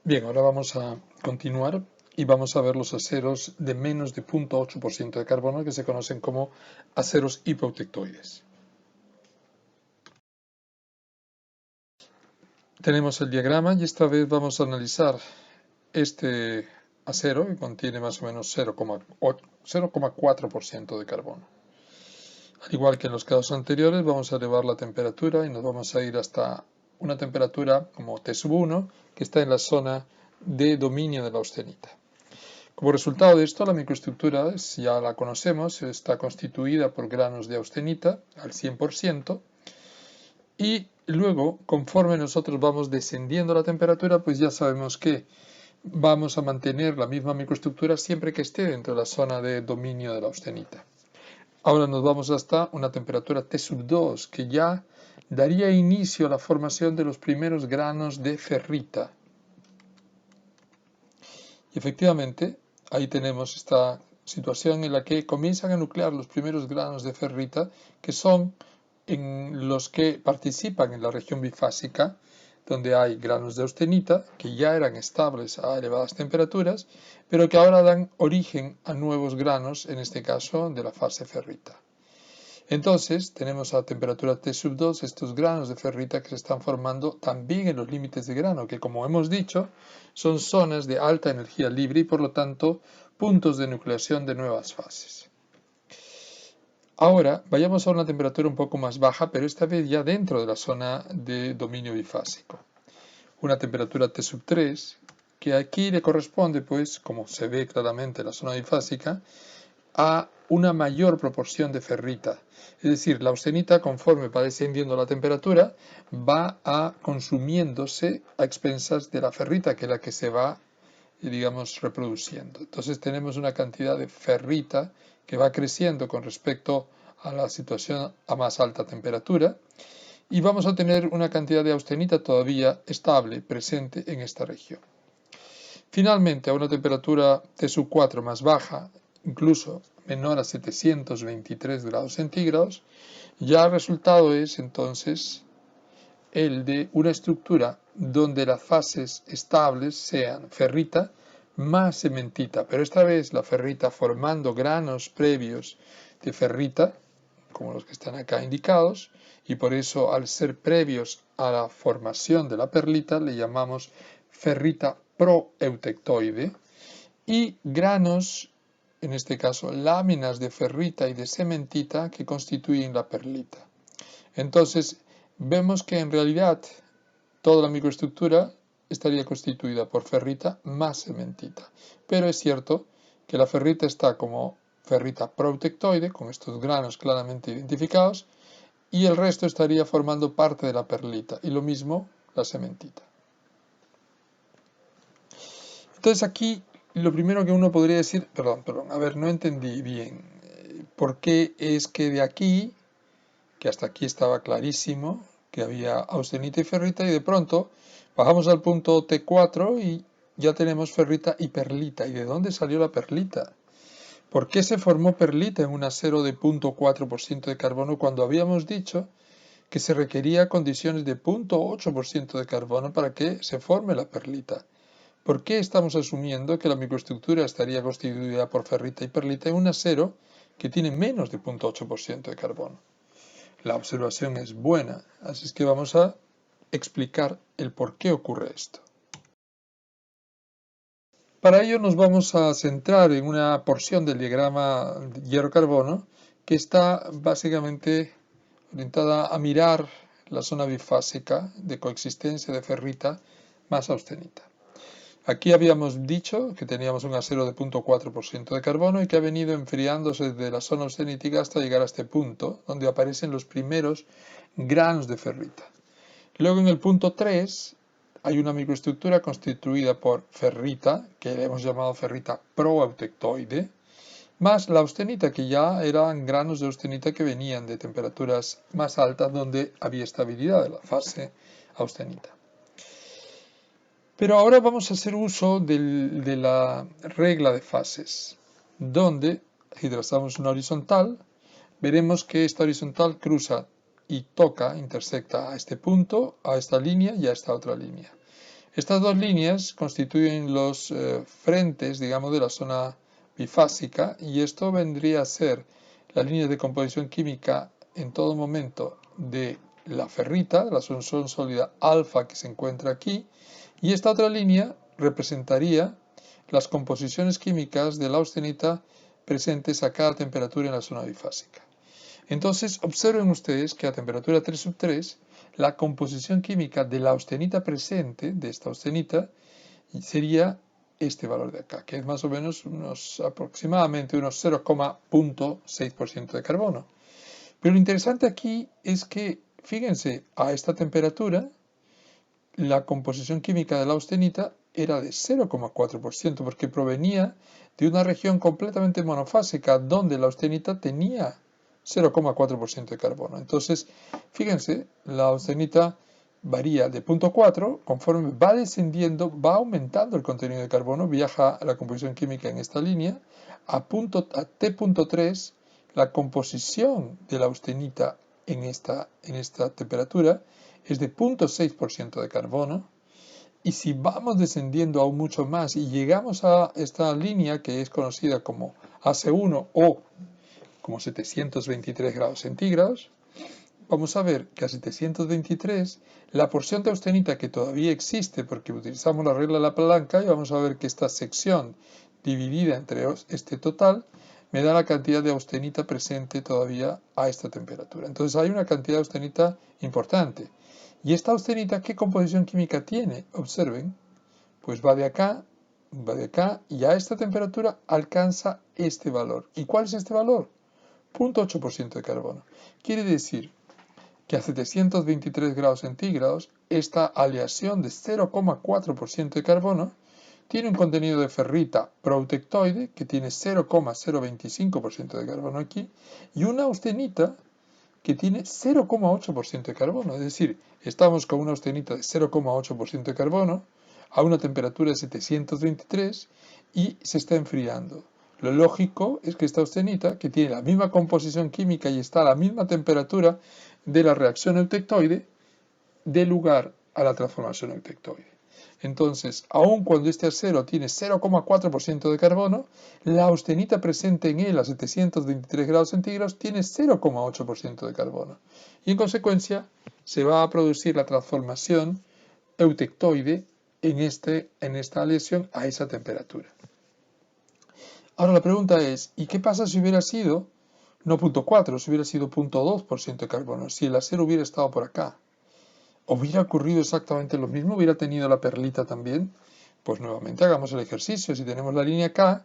Bien, ahora vamos a continuar y vamos a ver los aceros de menos de 0,8% de carbono que se conocen como aceros hipoautectoides. Tenemos el diagrama y esta vez vamos a analizar este acero que contiene más o menos 0,4% de carbono. Al igual que en los casos anteriores, vamos a elevar la temperatura y nos vamos a ir hasta una temperatura como T1, que está en la zona de dominio de la austenita. Como resultado de esto, la microestructura, ya la conocemos, está constituida por granos de austenita al 100%, y luego, conforme nosotros vamos descendiendo la temperatura, pues ya sabemos que vamos a mantener la misma microestructura siempre que esté dentro de la zona de dominio de la austenita. Ahora nos vamos hasta una temperatura T2, que ya daría inicio a la formación de los primeros granos de ferrita. Y efectivamente, ahí tenemos esta situación en la que comienzan a nuclear los primeros granos de ferrita, que son en los que participan en la región bifásica, donde hay granos de austenita, que ya eran estables a elevadas temperaturas, pero que ahora dan origen a nuevos granos, en este caso de la fase ferrita. Entonces, tenemos a temperatura T2 estos granos de ferrita que se están formando también en los límites de grano, que como hemos dicho, son zonas de alta energía libre y por lo tanto puntos de nucleación de nuevas fases. Ahora, vayamos a una temperatura un poco más baja, pero esta vez ya dentro de la zona de dominio bifásico. Una temperatura T3, que aquí le corresponde, pues, como se ve claramente en la zona bifásica, a una mayor proporción de ferrita. Es decir, la austenita, conforme va descendiendo la temperatura, va consumiéndose a expensas de la ferrita, que es la que se va, digamos, reproduciendo. Entonces tenemos una cantidad de ferrita que va creciendo con respecto a la situación a más alta temperatura, y vamos a tener una cantidad de austenita todavía estable, presente en esta región. Finalmente, a una temperatura T4 más baja, incluso menor a 723 grados centígrados, ya el resultado es entonces el de una estructura donde las fases estables sean ferrita más cementita, pero esta vez la ferrita formando granos previos de ferrita, como los que están acá indicados, y por eso al ser previos a la formación de la perlita le llamamos ferrita proeutectoide, y granos, en este caso láminas de ferrita y de cementita que constituyen la perlita. Entonces, vemos que en realidad toda la microestructura estaría constituida por ferrita más cementita. Pero es cierto que la ferrita está como ferrita proeutectoide, con estos granos claramente identificados, y el resto estaría formando parte de la perlita, y lo mismo la cementita. Entonces aquí lo primero que uno podría decir, perdón, a ver, no entendí bien por qué es que de aquí, que hasta aquí estaba clarísimo, que había austenita y ferrita, y de pronto bajamos al punto T4 y ya tenemos ferrita y perlita. ¿Y de dónde salió la perlita? ¿Por qué se formó perlita en un acero de 0,4% de carbono cuando habíamos dicho que se requería condiciones de 0,8% de carbono para que se forme la perlita? ¿Por qué estamos asumiendo que la microestructura estaría constituida por ferrita y perlita en un acero que tiene menos de 0,8% de carbono? La observación es buena, así es que vamos a explicar el por qué ocurre esto. Para ello nos vamos a centrar en una porción del diagrama hierro-carbono que está básicamente orientada a mirar la zona bifásica de coexistencia de ferrita más austenita. Aquí habíamos dicho que teníamos un acero de 0,4% de carbono y que ha venido enfriándose desde la zona austenítica hasta llegar a este punto, donde aparecen los primeros granos de ferrita. Luego en el punto 3 hay una microestructura constituida por ferrita, que le hemos llamado ferrita proautectoide, más la austenita, que ya eran granos de austenita que venían de temperaturas más altas donde había estabilidad de la fase austenita. Pero ahora vamos a hacer uso de la regla de fases, donde si trazamos una horizontal, veremos que esta horizontal cruza y toca, intersecta a este punto, a esta línea y a esta otra línea. Estas dos líneas constituyen los frentes, digamos, de la zona bifásica, y esto vendría a ser la línea de composición química en todo momento de la ferrita, la solución sólida alfa que se encuentra aquí, y esta otra línea representaría las composiciones químicas de la austenita presentes a cada temperatura en la zona bifásica. Entonces, observen ustedes que a temperatura 3/3, la composición química de la austenita presente, de esta austenita, sería este valor de acá, que es más o menos aproximadamente unos 0,6% de carbono. Pero lo interesante aquí es que, fíjense, a esta temperatura, la composición química de la austenita era de 0,4%, porque provenía de una región completamente monofásica, donde la austenita tenía 0,4% de carbono. Entonces, fíjense, la austenita varía de 0,4, conforme va descendiendo, va aumentando el contenido de carbono, viaja a la composición química en esta línea, a T.3, la composición de la austenita en esta temperatura es de 0,6% de carbono, y si vamos descendiendo aún mucho más y llegamos a esta línea que es conocida como AC1 o como 723 grados centígrados, vamos a ver que a 723 la porción de austenita que todavía existe, porque utilizamos la regla de la palanca, y vamos a ver que esta sección dividida entre este total me da la cantidad de austenita presente todavía a esta temperatura. Entonces hay una cantidad de austenita importante. ¿Y esta austenita qué composición química tiene? Observen, pues va de acá y a esta temperatura alcanza este valor. ¿Y cuál es este valor? 0,8% de carbono. Quiere decir que a 723 grados centígrados esta aleación de 0,4% de carbono tiene un contenido de ferrita proutectoide que tiene 0,025% de carbono aquí y una austenita que tiene 0,8% de carbono. Es decir, estamos con una austenita de 0,8% de carbono a una temperatura de 723 y se está enfriando. Lo lógico es que esta austenita, que tiene la misma composición química y está a la misma temperatura de la reacción eutectoide, dé lugar a la transformación eutectoide. Entonces, aun cuando este acero tiene 0,4% de carbono, la austenita presente en él a 723 grados centígrados tiene 0,8% de carbono. Y en consecuencia, se va a producir la transformación eutectoide en esta aleación a esa temperatura. Ahora la pregunta es, ¿y qué pasa si hubiera sido no 0,4, si hubiera sido 0,2% de carbono, si el acero hubiera estado por acá? ¿Hubiera ocurrido exactamente lo mismo? ¿Hubiera tenido la perlita también? Pues nuevamente hagamos el ejercicio. Si tenemos la línea K,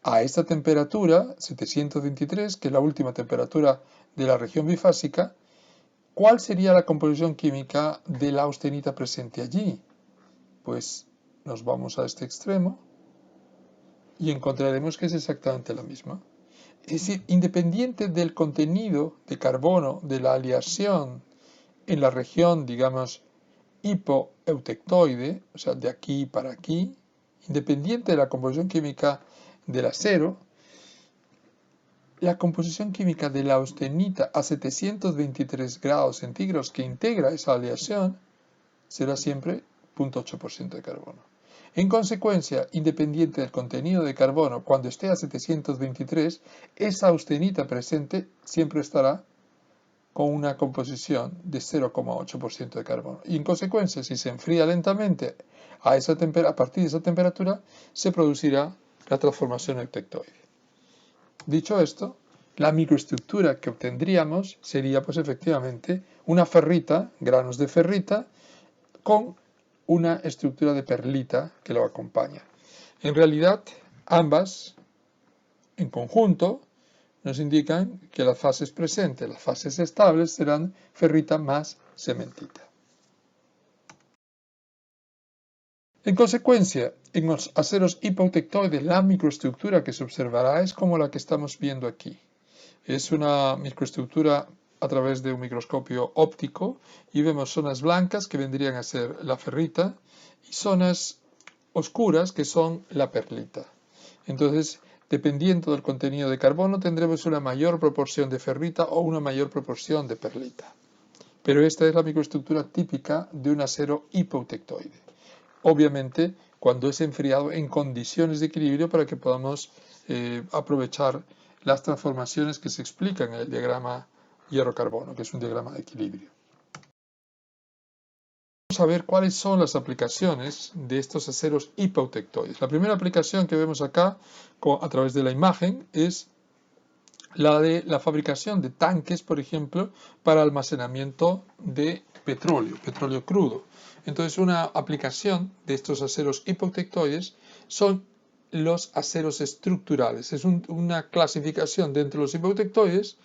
a esta temperatura, 723, que es la última temperatura de la región bifásica, ¿cuál sería la composición química de la austenita presente allí? Pues nos vamos a este extremo y encontraremos que es exactamente la misma. Es decir, independiente del contenido de carbono de la aleación en la región, digamos, hipoeutectoide, o sea, de aquí para aquí, independiente de la composición química del acero, la composición química de la austenita a 723 grados centígrados que integra esa aleación será siempre 0,8% de carbono. En consecuencia, independiente del contenido de carbono, cuando esté a 723, esa austenita presente siempre estará con una composición de 0,8% de carbono. Y en consecuencia, si se enfría lentamente a partir de esa temperatura, se producirá la transformación eutectoide. Dicho esto, la microestructura que obtendríamos sería pues efectivamente una ferrita, granos de ferrita, con una estructura de perlita que lo acompaña. En realidad, ambas, en conjunto, nos indican que las fases presentes, las fases estables, serán ferrita más cementita. En consecuencia, en los aceros hipoeutectoides, la microestructura que se observará es como la que estamos viendo aquí. Es una microestructura a través de un microscopio óptico y vemos zonas blancas que vendrían a ser la ferrita y zonas oscuras que son la perlita. Entonces, dependiendo del contenido de carbono, tendremos una mayor proporción de ferrita o una mayor proporción de perlita. Pero esta es la microestructura típica de un acero hipoeutectoide. obviamente cuando es enfriado en condiciones de equilibrio para que podamos aprovechar las transformaciones que se explican en el diagrama hierro-carbono, que es un diagrama de equilibrio. Vamos a ver cuáles son las aplicaciones de estos aceros hipoautoictoides. La primera aplicación que vemos acá a través de la imagen es la de la fabricación de tanques, por ejemplo, para almacenamiento de petróleo crudo. Entonces, una aplicación de estos aceros hipoautoictoides son los aceros estructurales. Es una clasificación dentro de los hipoautoictoides,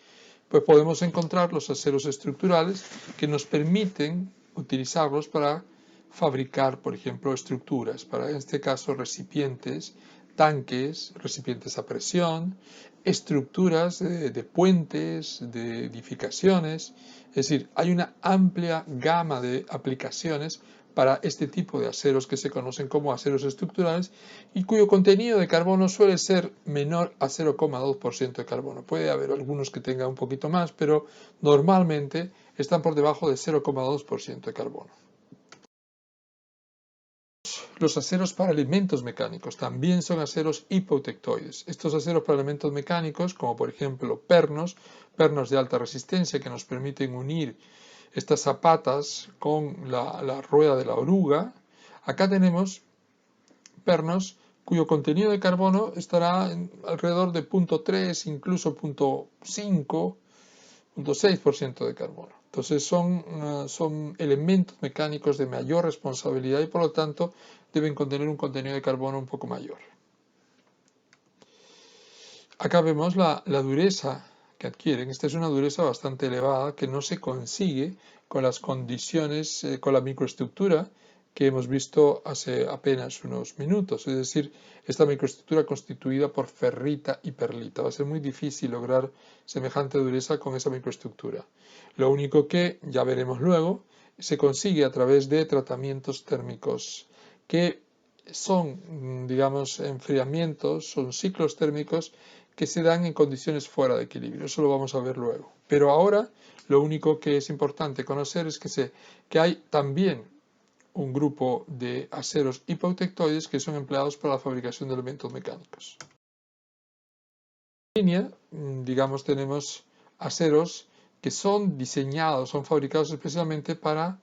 pues podemos encontrar los aceros estructurales que nos permiten utilizarlos para fabricar, por ejemplo, estructuras, para en este caso recipientes, tanques, recipientes a presión, estructuras de puentes, de edificaciones. Es decir, hay una amplia gama de aplicaciones para este tipo de aceros que se conocen como aceros estructurales y cuyo contenido de carbono suele ser menor a 0,2% de carbono. Puede haber algunos que tengan un poquito más, pero normalmente están por debajo de 0,2% de carbono. Los aceros para elementos mecánicos también son aceros hipoautoictoides. Estos aceros para elementos mecánicos, como por ejemplo pernos de alta resistencia que nos permiten unir estas zapatas con la rueda de la oruga. Acá tenemos pernos cuyo contenido de carbono estará alrededor de 0,3, incluso 0,5, 0,6% de carbono. Entonces son elementos mecánicos de mayor responsabilidad y por lo tanto deben contener un contenido de carbono un poco mayor. Acá vemos la dureza que adquieren. Esta es una dureza bastante elevada que no se consigue con las condiciones, con la microestructura que hemos visto hace apenas unos minutos. Es decir, esta microestructura constituida por ferrita y perlita. Va a ser muy difícil lograr semejante dureza con esa microestructura. Lo único que, ya veremos luego, se consigue a través de tratamientos térmicos que son, digamos, enfriamientos, son ciclos térmicos que se dan en condiciones fuera de equilibrio. Eso lo vamos a ver luego. Pero ahora lo único que es importante conocer es que hay también un grupo de aceros hipoautoictoides que son empleados para la fabricación de elementos mecánicos. En línea, digamos, tenemos aceros que son diseñados, son fabricados especialmente para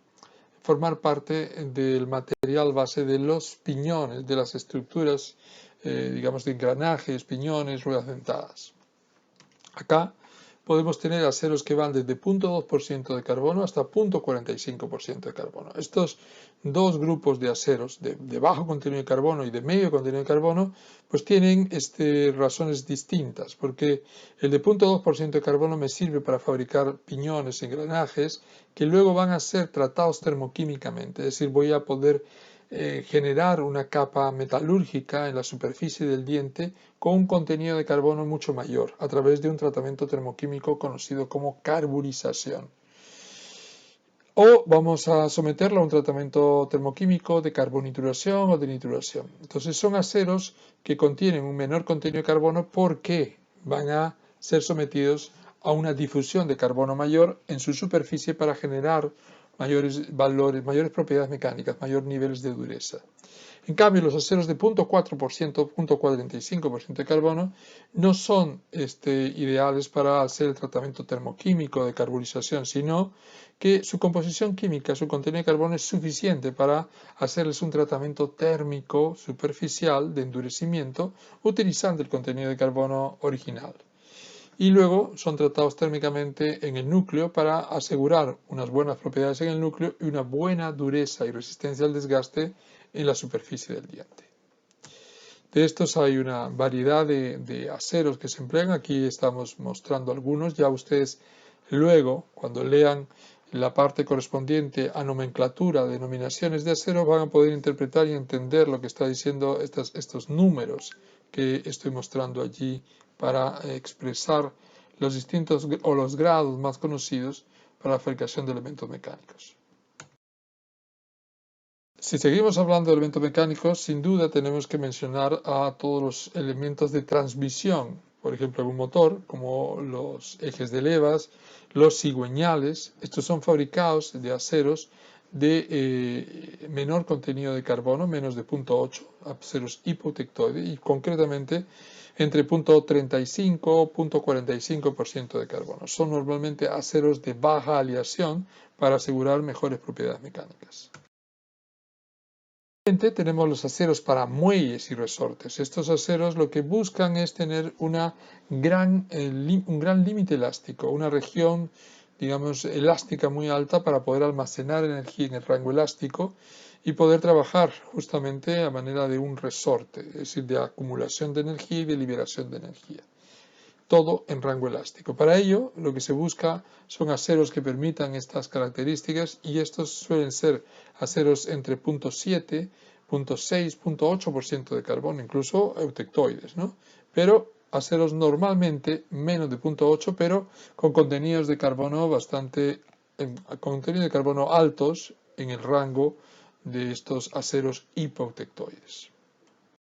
formar parte del material base de los piñones, de las estructuras, digamos, de engranajes, piñones, ruedas dentadas. Acá podemos tener aceros que van desde 0,2% de carbono hasta 0,45% de carbono. Estos dos grupos de aceros de bajo contenido de carbono y de medio contenido de carbono pues tienen razones distintas, porque el de 0,2% de carbono me sirve para fabricar piñones, engranajes, que luego van a ser tratados termoquímicamente, es decir, voy a poder generar una capa metalúrgica en la superficie del diente con un contenido de carbono mucho mayor a través de un tratamiento termoquímico conocido como carburización. O vamos a someterlo a un tratamiento termoquímico de carbonituración o de nituración. Entonces son aceros que contienen un menor contenido de carbono porque van a ser sometidos a una difusión de carbono mayor en su superficie para generar mayores valores, mayores propiedades mecánicas, mayores niveles de dureza. En cambio, los aceros de 0,4%, 0,45% de carbono no son ideales para hacer el tratamiento termoquímico de carburización, sino que su composición química, su contenido de carbono es suficiente para hacerles un tratamiento térmico superficial de endurecimiento utilizando el contenido de carbono original. Y luego son tratados térmicamente en el núcleo para asegurar unas buenas propiedades en el núcleo y una buena dureza y resistencia al desgaste en la superficie del diente. De estos hay una variedad de aceros que se emplean. Aquí estamos mostrando algunos. Ya ustedes luego, cuando lean la parte correspondiente a nomenclatura, denominaciones de acero, van a poder interpretar y entender lo que está diciendo estos números que estoy mostrando allí para expresar los distintos o los grados más conocidos para la fabricación de elementos mecánicos. Si seguimos hablando de elementos mecánicos, sin duda tenemos que mencionar a todos los elementos de transmisión, por ejemplo, en un motor, como los ejes de levas, los cigüeñales. Estos son fabricados de aceros de menor contenido de carbono, menos de 0,8, aceros hipotectoides, y concretamente entre 0,35 y 0,45% de carbono. Son normalmente aceros de baja aleación para asegurar mejores propiedades mecánicas. Tenemos los aceros para muelles y resortes. Estos aceros lo que buscan es tener un gran límite elástico, una región, digamos, elástica muy alta para poder almacenar energía en el rango elástico y poder trabajar justamente a manera de un resorte, es decir, de acumulación de energía y de liberación de energía. Todo en rango elástico. Para ello, lo que se busca son aceros que permitan estas características y estos suelen ser aceros entre 0,7, 0,6, 0,8% de carbono, incluso eutectoides, ¿no? Pero aceros normalmente menos de 0,8, pero con contenidos de carbono contenido de carbono altos en el rango de estos aceros hipotectoides.